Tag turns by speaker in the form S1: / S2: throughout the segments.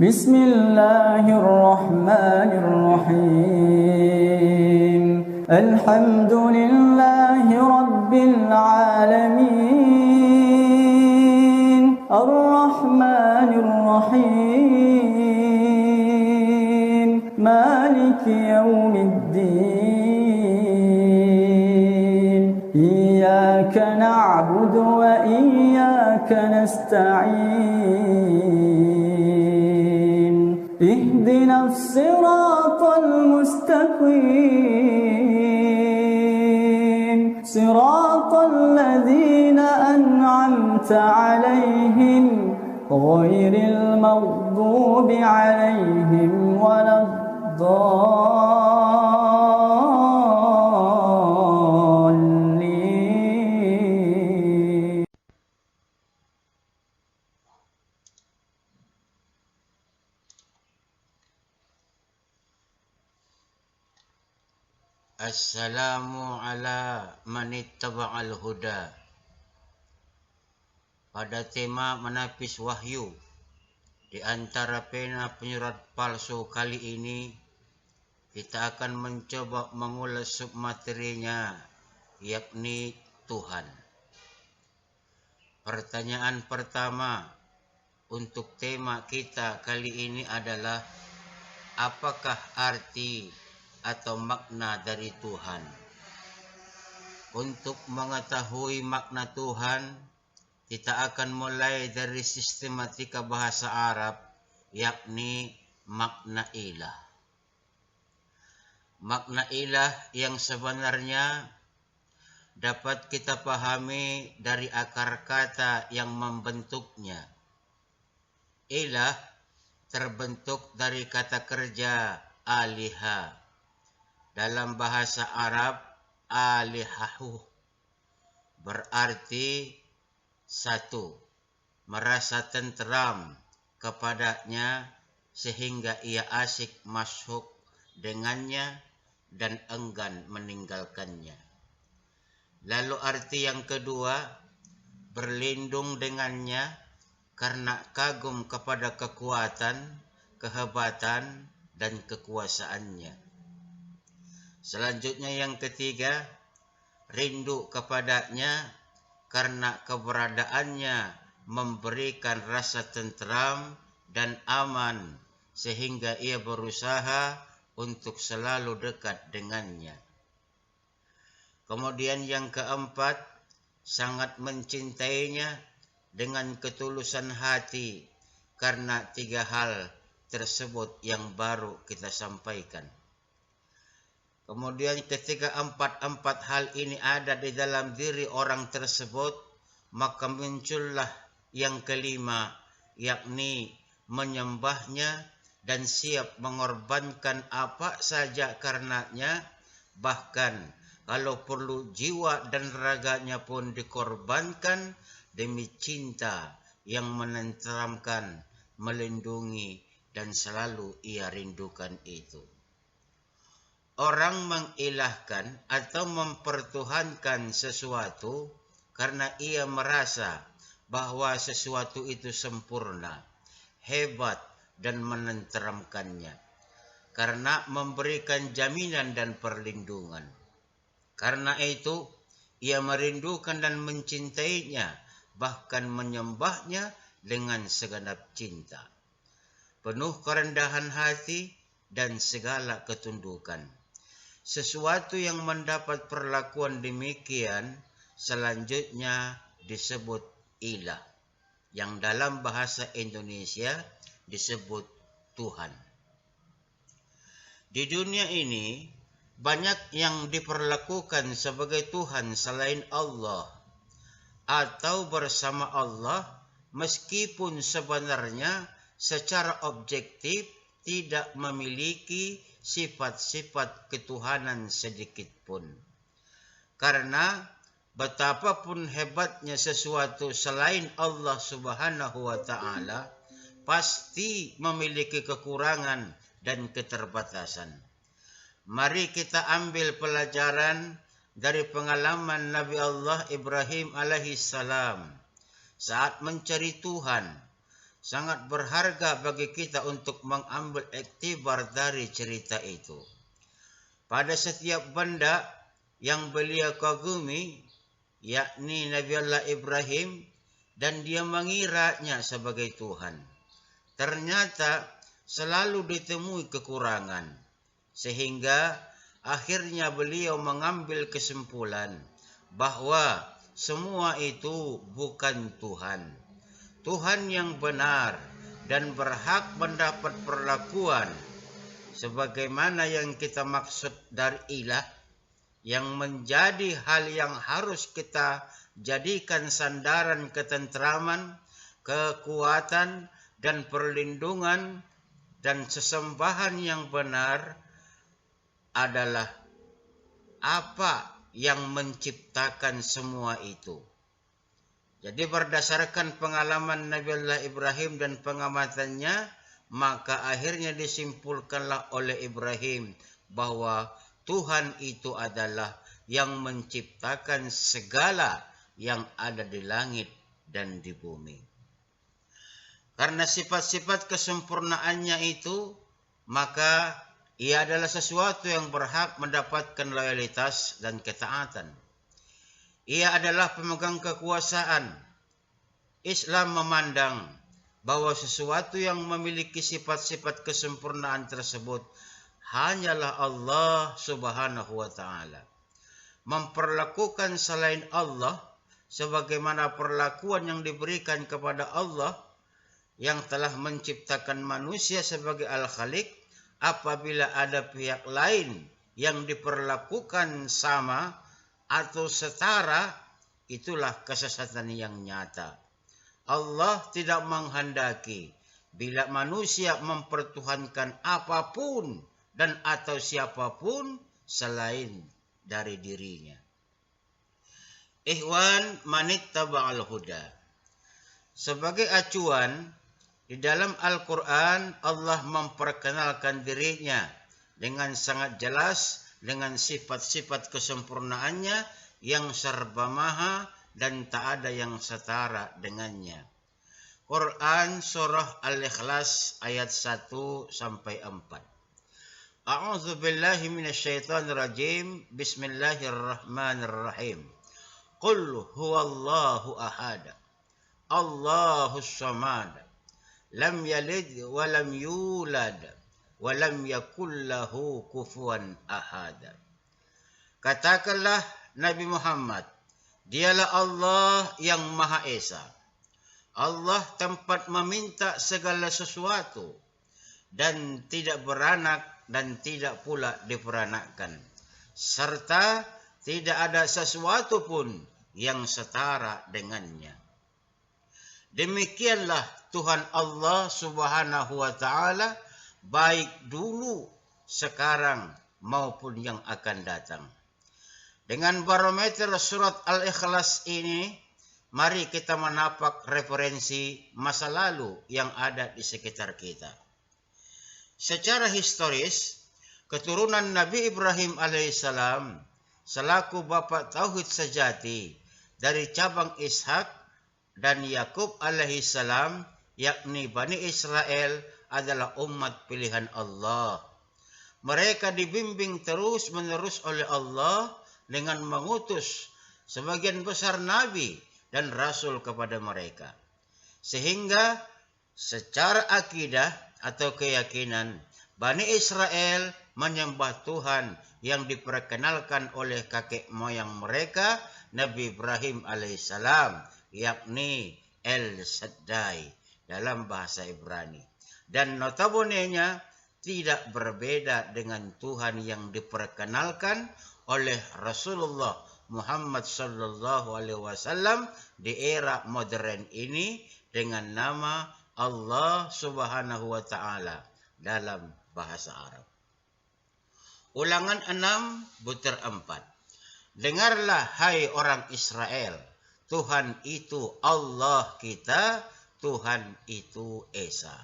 S1: Bismillahirrahmanirrahim. Alhamdulillahi rabbil alamin. Ar-Rahmanir Rahim. Maliki yaumiddin. Iyyaka na'budu wa iyyaka nasta'in. اهدنا الصراط المستقيم صراط الذين أنعمت عليهم غير المغضوب عليهم ولا الضالين.
S2: Assalamu ala manittaba'al huda. Pada tema menapis wahyu, di antara pena penyurat palsu kali ini, kita akan mencoba mengulas submaterinya, yakni Tuhan. Pertanyaan pertama untuk tema kita kali ini adalah, apakah arti atau makna dari Tuhan? Untuk mengetahui makna Tuhan, kita akan mulai dari sistematika bahasa Arab, yakni makna ilah. Makna ilah yang sebenarnya dapat kita pahami dari akar kata yang membentuknya. Ilah terbentuk dari kata kerja aliha. Dalam bahasa Arab, alihahu berarti satu, merasa tenteram kepadanya sehingga ia asyik masuk dengannya dan enggan meninggalkannya. Lalu arti yang kedua, berlindung dengannya karena kagum kepada kekuatan, kehebatan, dan kekuasaannya. Selanjutnya yang ketiga, rindu kepadanya karena keberadaannya memberikan rasa tenteram dan aman sehingga ia berusaha untuk selalu dekat dengannya. Kemudian yang keempat, sangat mencintainya dengan ketulusan hati karena tiga hal tersebut yang baru kita sampaikan. Kemudian ketika empat hal ini ada di dalam diri orang tersebut, maka muncullah yang kelima, yakni menyembahnya dan siap mengorbankan apa saja karenanya, bahkan kalau perlu jiwa dan raganya pun dikorbankan demi cinta yang menenteramkan, melindungi, dan selalu ia rindukan itu. Orang mengilahkan atau mempertuhankan sesuatu karena ia merasa bahwa sesuatu itu sempurna, hebat, dan menenteramkannya, karena memberikan jaminan dan perlindungan. Karena itu, ia merindukan dan mencintainya, bahkan menyembahnya dengan segenap cinta, penuh kerendahan hati dan segala ketundukan. Sesuatu yang mendapat perlakuan demikian selanjutnya disebut ilah, yang dalam bahasa Indonesia disebut Tuhan. Di dunia ini banyak yang diperlakukan sebagai Tuhan selain Allah atau bersama Allah, meskipun sebenarnya secara objektif tidak memiliki sifat-sifat ketuhanan sedikit pun. Karena betapapun hebatnya sesuatu selain Allah Subhanahu wa Ta'ala, pasti memiliki kekurangan dan keterbatasan. Mari kita ambil pelajaran dari pengalaman Nabi Allah Ibrahim alaihissalam saat mencari Tuhan. sangat berharga bagi kita untuk mengambil iktibar dari cerita itu. Pada setiap benda yang beliau kagumi, yakni Nabi Allah Ibrahim, dan dia mengiranya sebagai Tuhan, ternyata selalu ditemui kekurangan, sehingga akhirnya beliau mengambil kesimpulan bahwa semua itu bukan Tuhan. Tuhan yang benar dan berhak mendapat perlakuan sebagaimana yang kita maksud dari ilah, yang menjadi hal yang harus kita jadikan sandaran ketentraman, kekuatan, dan perlindungan, dan sesembahan yang benar adalah apa yang menciptakan semua itu. Jadi berdasarkan pengalaman Nabi Allah Ibrahim dan pengamatannya, maka akhirnya disimpulkanlah oleh Ibrahim bahwa Tuhan itu adalah yang menciptakan segala yang ada di langit dan di bumi. Karena sifat-sifat kesempurnaannya itu, maka ia adalah sesuatu yang berhak mendapatkan loyalitas dan ketaatan. Ia adalah pemegang kekuasaan. Islam memandang bahwa sesuatu yang memiliki sifat-sifat kesempurnaan tersebut hanyalah Allah Subhanahu wa Ta'ala. Memperlakukan selain Allah sebagaimana perlakuan yang diberikan kepada Allah yang telah menciptakan manusia sebagai Al-Khaliq, apabila ada pihak lain yang diperlakukan sama atau setara, itulah kesesatan yang nyata. Allah tidak menghendaki bila manusia mempertuhankan apapun dan atau siapapun selain dari dirinya. Ikhwan manittaba'al huda. Sebagai acuan, di dalam Al-Quran Allah memperkenalkan dirinya dengan sangat jelas dengan sifat-sifat kesempurnaannya yang serba maha dan tak ada yang setara dengannya. Quran surah Al-Ikhlas ayat 1 sampai 4. A'udzu billahi minasyaitonir rajim. Bismillahirrahmanirrahim. Qul huwallahu ahad. Allahus samad. Lam yalid wa lam yulad wa lam yakul lahu kufuwan ahad. Katakanlah Nabi Muhammad, dialah Allah yang Maha Esa. Allah tempat meminta segala sesuatu dan tidak beranak dan tidak pula diperanakkan, serta tidak ada sesuatu pun yang setara dengannya. Demikianlah Tuhan Allah Subhanahu wa Ta'ala, baik dulu, sekarang, maupun yang akan datang. Dengan barometer surat Al-Ikhlas ini, mari kita menapak referensi masa lalu yang ada di sekitar kita. Secara historis, keturunan Nabi Ibrahim alaihissalam selaku bapa tauhid sejati dari cabang Ishak dan Yakub alaihissalam, yakni Bani Israel, adalah umat pilihan Allah. Mereka dibimbing terus-menerus oleh Allah dengan mengutus sebagian besar nabi dan rasul kepada mereka. Sehingga secara akidah atau keyakinan, Bani Israel menyembah Tuhan yang diperkenalkan oleh kakek moyang mereka, Nabi Ibrahim alaihissalam, yakni El Shaddai dalam bahasa Ibrani. Dan notabene-nya tidak berbeda dengan Tuhan yang diperkenalkan oleh Rasulullah Muhammad sallallahu alaihi wasallam di era modern ini dengan nama Allah Subhanahu wa Ta'ala dalam bahasa Arab. Ulangan 6 butir 4. Dengarlah hai orang Israel, Tuhan itu Allah kita, Tuhan itu Esa.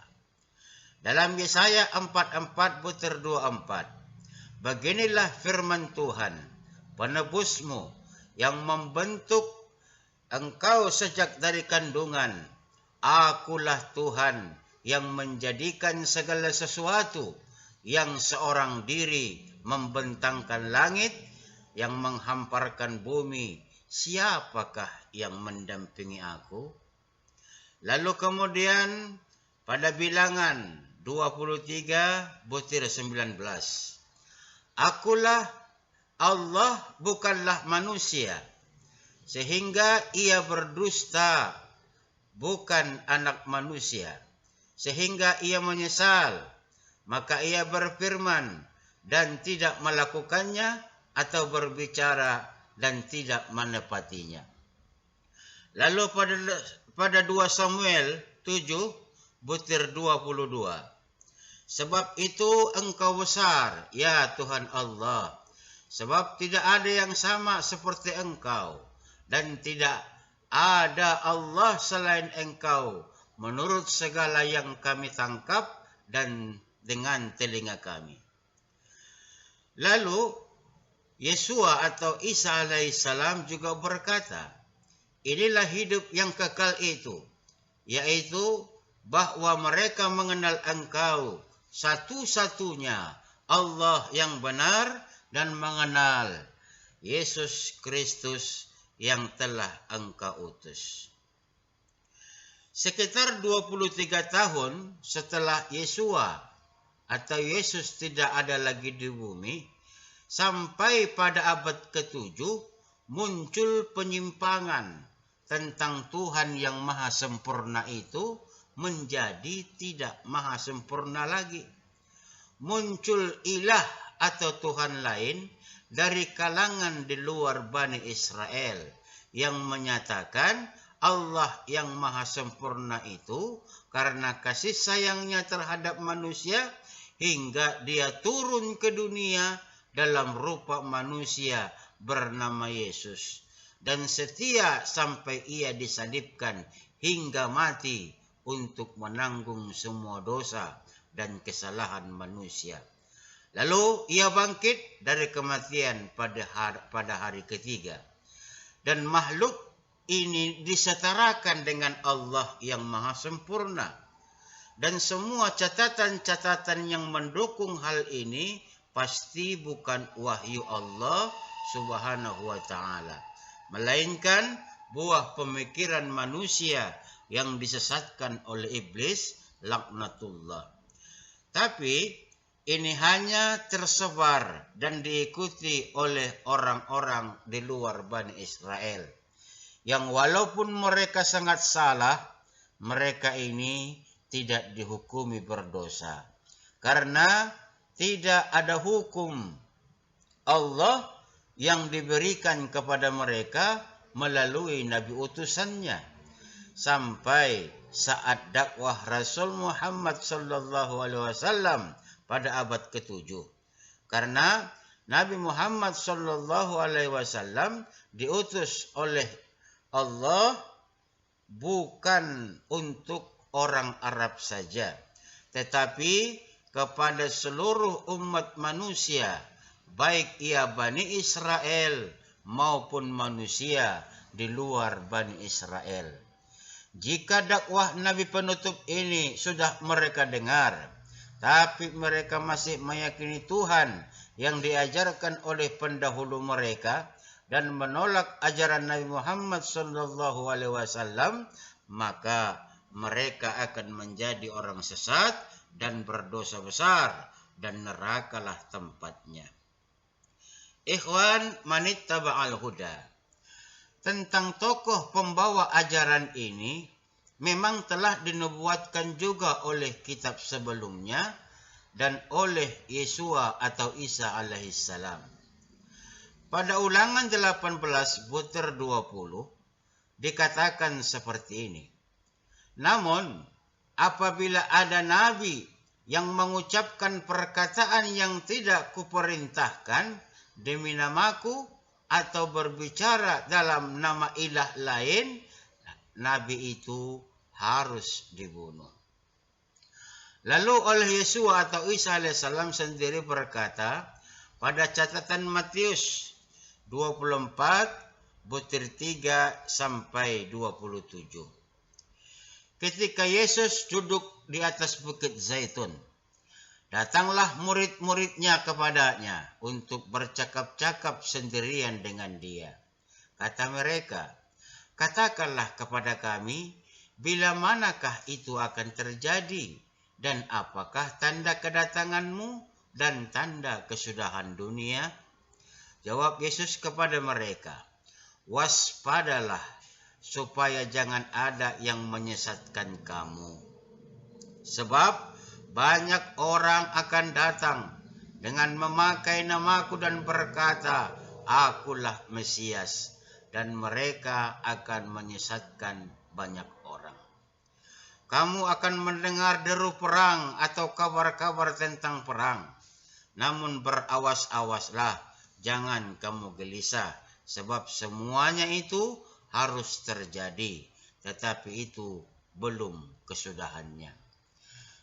S2: Dalam Yesaya 44 butir 24. Beginilah firman Tuhan, penebusmu yang membentuk engkau sejak dari kandungan. Akulah Tuhan yang menjadikan segala sesuatu, yang seorang diri membentangkan langit, yang menghamparkan bumi. Siapakah yang mendampingi aku? Lalu kemudian pada bilangan 23 butir 19. Akulah Allah, bukanlah manusia, sehingga ia berdusta, bukan anak manusia, sehingga ia menyesal. Maka ia berfirman dan tidak melakukannya, atau berbicara dan tidak menepatinya. Lalu pada 2 Samuel 7 butir 22. Sebab itu engkau besar, ya Tuhan Allah, sebab tidak ada yang sama seperti engkau, dan tidak ada Allah selain engkau, menurut segala yang kami tangkap dan dengan telinga kami. Lalu Yesua atau Isa alaihissalam juga berkata, inilah hidup yang kekal itu, yaitu bahwa mereka mengenal engkau satu-satunya Allah yang benar, dan mengenal Yesus Kristus yang telah engkau utus. Sekitar 23 tahun setelah Yesua atau Yesus tidak ada lagi di bumi, sampai pada abad ke-7 muncul penyimpangan tentang Tuhan yang maha sempurna itu menjadi tidak maha sempurna lagi. Muncul ilah atau Tuhan lain dari kalangan di luar Bani Israel yang menyatakan Allah yang maha sempurna itu karena kasih sayangnya terhadap manusia hingga dia turun ke dunia dalam rupa manusia bernama Yesus, dan setia sampai ia disalibkan hingga mati untuk menanggung semua dosa dan kesalahan manusia. Lalu ia bangkit dari kematian pada hari ketiga. Dan makhluk ini disetarakan dengan Allah yang maha sempurna. Dan semua catatan-catatan yang mendukung hal ini pasti bukan wahyu Allah subhanahu wa ta'ala, melainkan buah pemikiran manusia yang disesatkan oleh iblis laknatullah. Tapi ini hanya tersebar dan diikuti oleh orang-orang di luar Bani Israel, yang walaupun mereka sangat salah, mereka ini tidak dihukumi berdosa, karena tidak ada hukum Allah yang diberikan kepada mereka melalui nabi utusannya, sampai saat dakwah Rasul Muhammad sallallahu alaihi wasallam pada abad ke-7. Karena Nabi Muhammad sallallahu alaihi wasallam diutus oleh Allah bukan untuk orang Arab saja, tetapi kepada seluruh umat manusia, baik ia Bani Israel maupun manusia di luar Bani Israel. Jika dakwah Nabi penutup ini sudah mereka dengar, tapi mereka masih meyakini Tuhan yang diajarkan oleh pendahulu mereka dan menolak ajaran Nabi Muhammad sallallahu alaihi wasallam, maka mereka akan menjadi orang sesat dan berdosa besar, dan nerakalah tempatnya. Ikhwan manittaba'al huda. Tentang tokoh pembawa ajaran ini memang telah dinubuatkan juga oleh kitab sebelumnya dan oleh Yesua atau Isa alaihissalam. Pada Ulangan 18 butir 20 dikatakan seperti ini. Namun apabila ada nabi yang mengucapkan perkataan yang tidak kuperintahkan demi namaku, atau berbicara dalam nama ilah lain, nabi itu harus dibunuh. Lalu oleh Yesua atau Isa alaihissalam sendiri berkata pada catatan Matius 24 butir 3 sampai 27. ketika Yesus duduk di atas bukit Zaitun, datanglah murid-muridnya kepadanya untuk bercakap-cakap sendirian dengan dia. Kata mereka, "Katakanlah kepada kami, bila manakah itu akan terjadi, dan apakah tanda kedatanganmu dan tanda kesudahan dunia?" Jawab Yesus kepada mereka, "Waspadalah, supaya jangan ada yang menyesatkan kamu. Sebab banyak orang akan datang dengan memakai namaku dan berkata, 'Akulah Mesias,' dan mereka akan menyesatkan banyak orang. Kamu akan mendengar deru perang atau kabar-kabar tentang perang. Namun berawas-awaslah, jangan kamu gelisah, sebab semuanya itu harus terjadi, tetapi itu belum kesudahannya.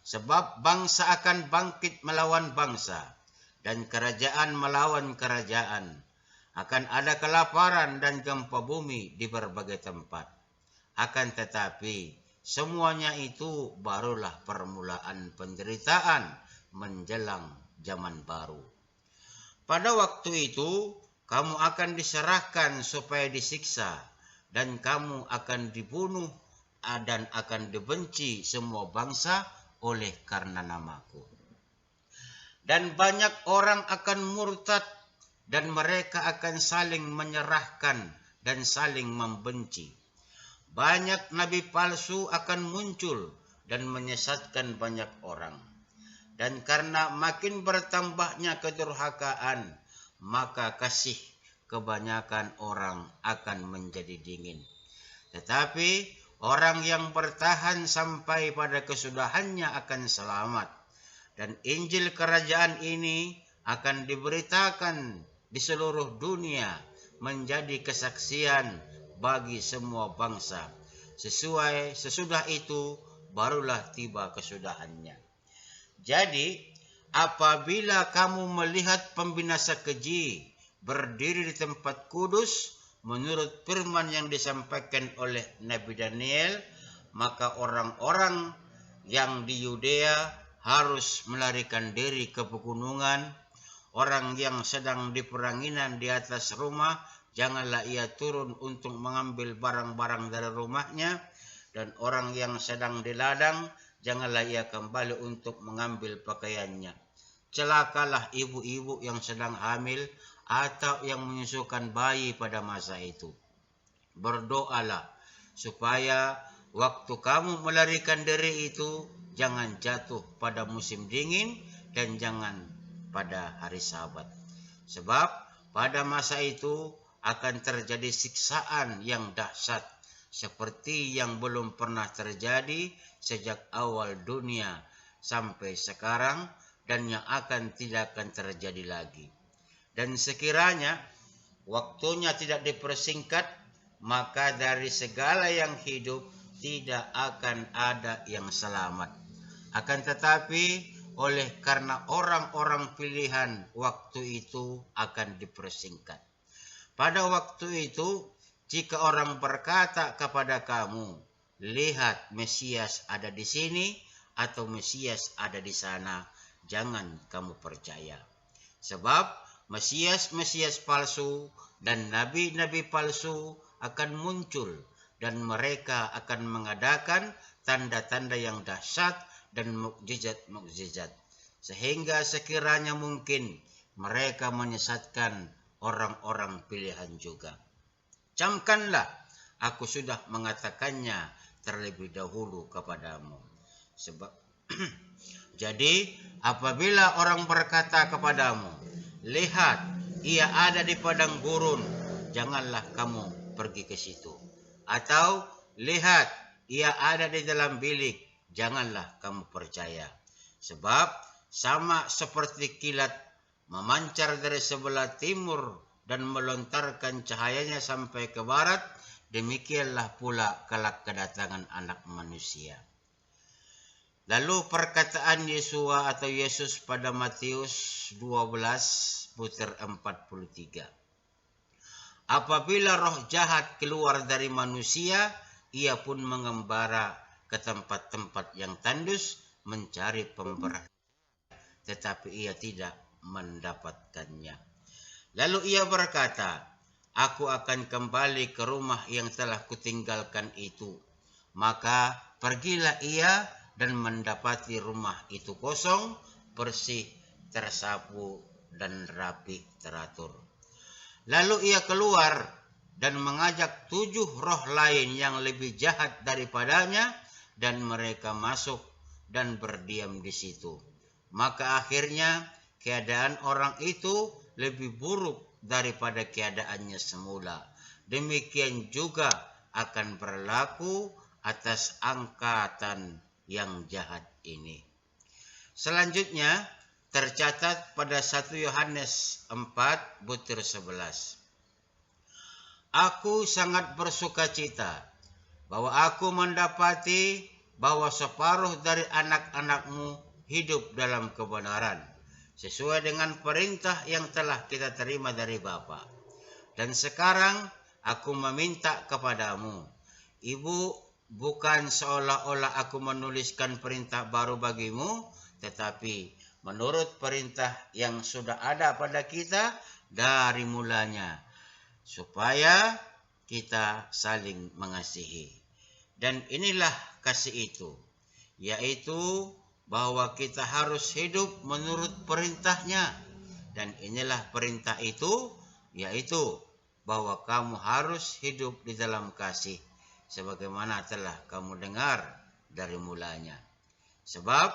S2: Sebab bangsa akan bangkit melawan bangsa, dan kerajaan melawan kerajaan. Akan ada kelaparan dan gempa bumi di berbagai tempat. Akan tetapi semuanya itu barulah permulaan penderitaan menjelang zaman baru. Pada waktu itu kamu akan diserahkan supaya disiksa, dan kamu akan dibunuh dan akan dibenci semua bangsa oleh karena namaku. Dan banyak orang akan murtad, dan mereka akan saling menyerahkan dan saling membenci. Banyak nabi palsu akan muncul dan menyesatkan banyak orang. Dan karena makin bertambahnya kedurhakaan, maka kasih kebanyakan orang akan menjadi dingin. Tetapi orang yang bertahan sampai pada kesudahannya akan selamat. Dan Injil kerajaan ini akan diberitakan di seluruh dunia menjadi kesaksian bagi semua bangsa. Sesudah itu barulah tiba kesudahannya. Jadi, apabila kamu melihat pembinasa keji berdiri di tempat kudus, menurut firman yang disampaikan oleh Nabi Daniel, maka orang-orang yang di Yudea harus melarikan diri ke pegunungan. Orang yang sedang di peranginan di atas rumah, janganlah ia turun untuk mengambil barang-barang dari rumahnya. Dan orang yang sedang di ladang, janganlah ia kembali untuk mengambil pakaiannya. Celakalah ibu-ibu yang sedang hamil atau yang menyusukan bayi pada masa itu. Berdoalah supaya waktu kamu melarikan diri itu jangan jatuh pada musim dingin dan jangan pada hari Sabat. Sebab pada masa itu akan terjadi siksaan yang dahsyat seperti yang belum pernah terjadi sejak awal dunia sampai sekarang, dan yang tidak akan terjadi lagi. Dan sekiranya waktunya tidak dipersingkat, maka dari segala yang hidup tidak akan ada yang selamat. Akan tetapi oleh karena orang-orang pilihan, waktu itu akan dipersingkat. Pada waktu itu, jika orang berkata kepada kamu, "Lihat, Mesias ada di sini," atau "Mesias ada di sana," jangan kamu percaya. Sebab Mesias-Mesias palsu dan nabi-nabi palsu akan muncul, dan mereka akan mengadakan tanda-tanda yang dahsyat dan mukjizat-mukjizat, sehingga sekiranya mungkin mereka menyesatkan orang-orang pilihan juga. Camkanlah, aku sudah mengatakannya terlebih dahulu kepadamu. Sebab jadi apabila orang berkata kepadamu, "Lihat, ia ada di padang gurun," janganlah kamu pergi ke situ. Atau, "Lihat, ia ada di dalam bilik," janganlah kamu percaya. Sebab sama seperti kilat memancar dari sebelah timur dan melontarkan cahayanya sampai ke barat, demikianlah pula kelak kedatangan Anak Manusia. Lalu perkataan Yesua atau Yesus pada Matius 12 puter 43. Apabila roh jahat keluar dari manusia, ia pun mengembara ke tempat-tempat yang tandus mencari pemberani, tetapi ia tidak mendapatkannya. Lalu ia berkata, aku akan kembali ke rumah yang telah kutinggalkan itu. Maka pergilah ia dan mendapati rumah itu kosong, bersih, tersapu, dan rapi teratur. Lalu ia keluar dan mengajak 7 roh lain yang lebih jahat daripadanya, dan mereka masuk dan berdiam di situ. Maka akhirnya keadaan orang itu lebih buruk daripada keadaannya semula. Demikian juga akan berlaku atas angkatan yang jahat ini. Selanjutnya tercatat pada 1 Yohanes 4 butir 11. Aku sangat bersukacita bahwa aku mendapati bahwa separuh dari anak-anakmu hidup dalam kebenaran, sesuai dengan perintah yang telah kita terima dari Bapa. Dan sekarang aku meminta kepadamu, Ibu, bukan seolah-olah aku menuliskan perintah baru bagimu, tetapi menurut perintah yang sudah ada pada kita dari mulanya, supaya kita saling mengasihi. Dan inilah kasih itu, yaitu bahwa kita harus hidup menurut perintahnya. Dan inilah perintah itu, yaitu bahwa kamu harus hidup di dalam kasih, sebagaimana telah kamu dengar dari mulanya. Sebab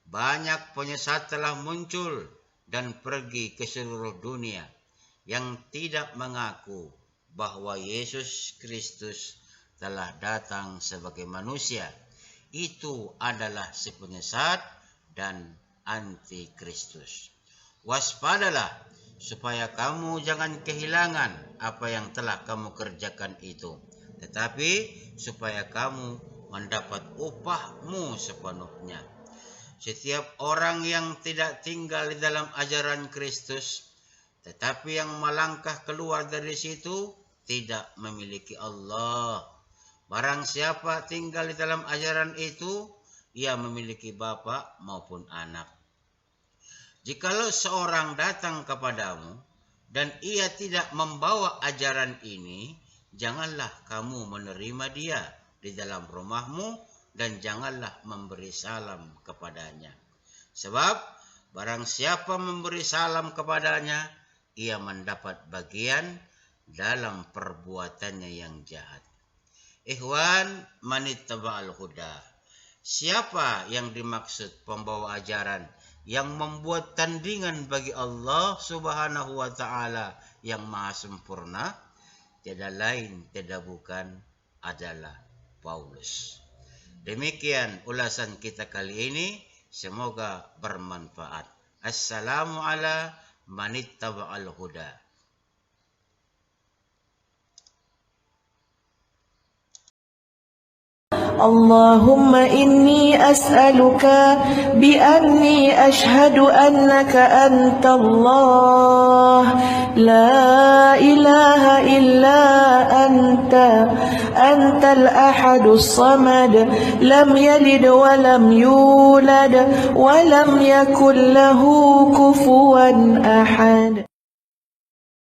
S2: banyak penyesat telah muncul dan pergi ke seluruh dunia yang tidak mengaku bahwa Yesus Kristus telah datang sebagai manusia. Itu adalah si penyesat dan antikristus. Waspadalah supaya kamu jangan kehilangan apa yang telah kamu kerjakan itu, tetapi supaya kamu mendapat upahmu sepenuhnya. Setiap orang yang tidak tinggal di dalam ajaran Kristus, tetapi yang melangkah keluar dari situ, tidak memiliki Allah. Barang siapa tinggal di dalam ajaran itu, ia memiliki bapa maupun anak. Jikalau seorang datang kepadamu dan ia tidak membawa ajaran ini, janganlah kamu menerima dia di dalam rumahmu dan janganlah memberi salam kepadanya. Sebab barang siapa memberi salam kepadanya, ia mendapat bagian dalam perbuatannya yang jahat. Ikhwan manittaba'al huda. Siapa yang dimaksud pembawa ajaran yang membuat tandingan bagi Allah Subhanahu wa taala yang maha sempurna? Tiada lain, tiada bukan adalah Paulus. Demikian ulasan kita kali ini, semoga bermanfaat. Assalamu ala manittaba'al huda.
S3: اللهم إني أسألك بأني أشهد أنك أنت الله لا إله إلا أنت الأحد الصمد لم يلد ولم يولد ولم يكن له كفوا أحد.